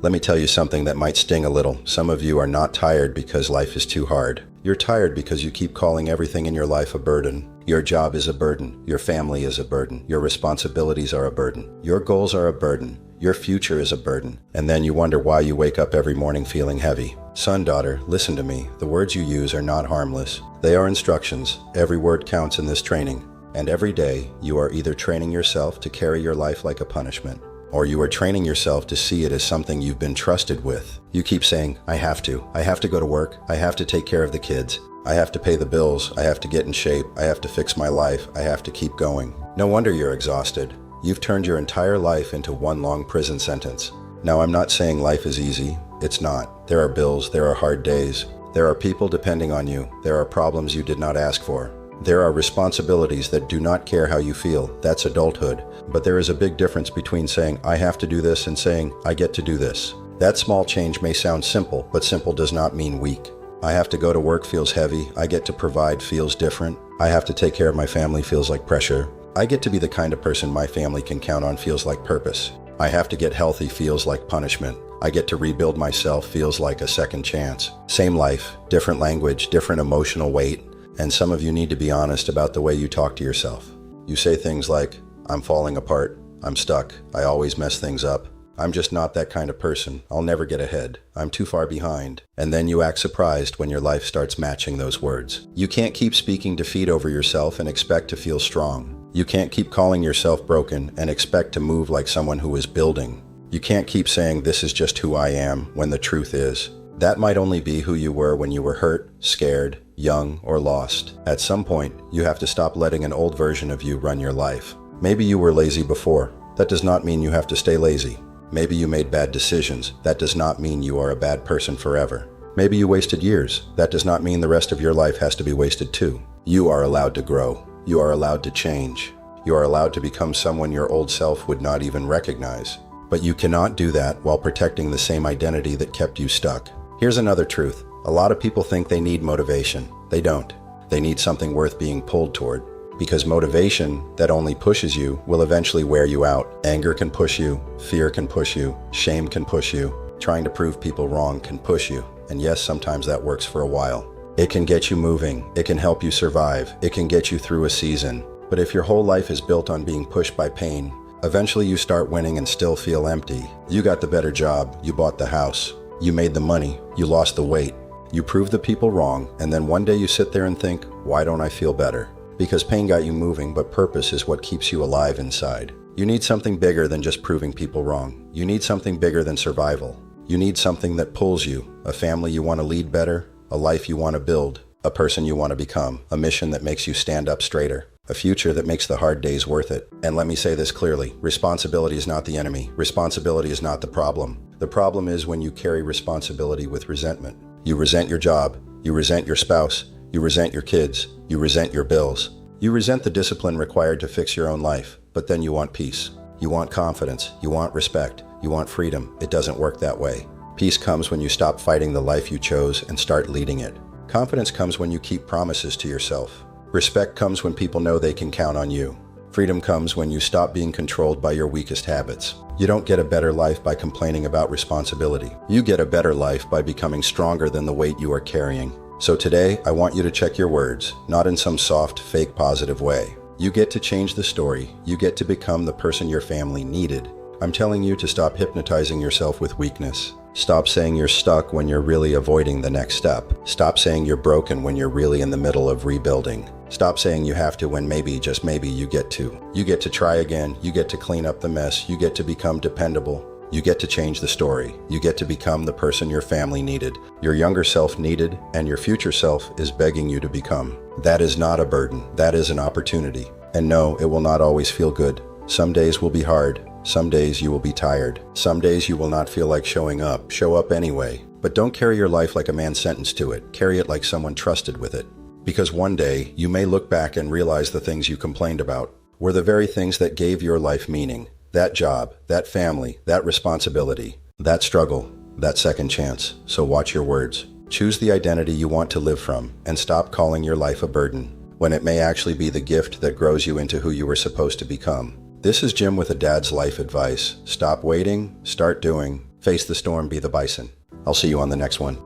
Let me tell you something that might sting a little. Some of you are not tired because life is too hard. You're tired because you keep calling everything in your life a burden. Your job is a burden. Your family is a burden. Your responsibilities are a burden. Your goals are a burden. Your future is a burden. And then you wonder why you wake up every morning feeling heavy. Son, daughter, listen to me. The words you use are not harmless. They are instructions. Every word counts in this training. And every day, you are either training yourself to carry your life like a punishment, or you are training yourself to see it as something you've been trusted with. You keep saying, I have to go to work, I have to take care of the kids, I have to pay the bills, I have to get in shape, I have to fix my life, I have to keep going. No wonder you're exhausted. You've turned your entire life into one long prison sentence. Now, I'm not saying life is easy. It's not. There are bills, there are hard days. There are people depending on you. There are problems you did not ask for. There are responsibilities that do not care how you feel. That's adulthood. But there is a big difference between saying, I have to do this, and saying, I get to do this. That small change may sound simple, but simple does not mean weak. I have to go to work feels heavy. I get to provide feels different. I have to take care of my family feels like pressure. I get to be the kind of person my family can count on feels like purpose. I have to get healthy feels like punishment. I get to rebuild myself feels like a second chance. Same life, different language, different emotional weight. And some of you need to be honest about the way you talk to yourself. You say things like, I'm falling apart, I'm stuck, I always mess things up, I'm just not that kind of person, I'll never get ahead, I'm too far behind. And then you act surprised when your life starts matching those words. You can't keep speaking defeat over yourself and expect to feel strong. You can't keep calling yourself broken and expect to move like someone who is building. You can't keep saying this is just who I am when the truth is, that might only be who you were when you were hurt, scared, young, or lost. At some point, you have to stop letting an old version of you run your life. Maybe you were lazy before. That does not mean you have to stay lazy. Maybe you made bad decisions. That does not mean you are a bad person forever. Maybe you wasted years. That does not mean the rest of your life has to be wasted too. You are allowed to grow. You are allowed to change. You are allowed to become someone your old self would not even recognize. But you cannot do that while protecting the same identity that kept you stuck. Here's another truth. A lot of people think they need motivation. They don't. They need something worth being pulled toward. Because motivation that only pushes you will eventually wear you out. Anger can push you, fear can push you, shame can push you, trying to prove people wrong can push you. And yes, sometimes that works for a while. It can get you moving, it can help you survive, it can get you through a season. But if your whole life is built on being pushed by pain, eventually you start winning and still feel empty. You got the better job, you bought the house, you made the money, you lost the weight, you proved the people wrong, and then one day you sit there and think, why don't I feel better? Because pain got you moving, but purpose is what keeps you alive inside. You need something bigger than just proving people wrong. You need something bigger than survival. You need something that pulls you, a family you want to lead better, a life you want to build, a person you want to become, a mission that makes you stand up straighter, a future that makes the hard days worth it. And let me say this clearly, responsibility is not the enemy. Responsibility is not the problem. The problem is when you carry responsibility with resentment. You resent your job, you resent your spouse, you resent your kids, you resent your bills. You resent the discipline required to fix your own life, but then you want peace. You want confidence, you want respect, you want freedom. It doesn't work that way. Peace comes when you stop fighting the life you chose and start leading it. Confidence comes when you keep promises to yourself. Respect comes when people know they can count on you. Freedom comes when you stop being controlled by your weakest habits. You don't get a better life by complaining about responsibility. You get a better life by becoming stronger than the weight you are carrying. So today, I want you to check your words, not in some soft, fake positive way. You get to change the story. You get to become the person your family needed. I'm telling you to stop hypnotizing yourself with weakness. Stop saying you're stuck when you're really avoiding the next step. Stop saying you're broken when you're really in the middle of rebuilding. Stop saying you have to when maybe, just maybe, you get to. You get to try again. You get to clean up the mess. You get to become dependable. You get to change the story. You get to become the person your family needed, your younger self needed, and your future self is begging you to become. That is not a burden. That is an opportunity. And no, it will not always feel good. Some days will be hard. Some days you will be tired. Some days you will not feel like showing up. Show up anyway. But don't carry your life like a man sentenced to it. Carry it like someone trusted with it. Because one day, you may look back and realize the things you complained about were the very things that gave your life meaning. That job, that family, that responsibility, that struggle, that second chance. So watch your words. Choose the identity you want to live from and stop calling your life a burden, when it may actually be the gift that grows you into who you were supposed to become. This is Jim with a dad's life advice. Stop waiting, start doing, Face the storm, be the bison. I'll see you on the next one.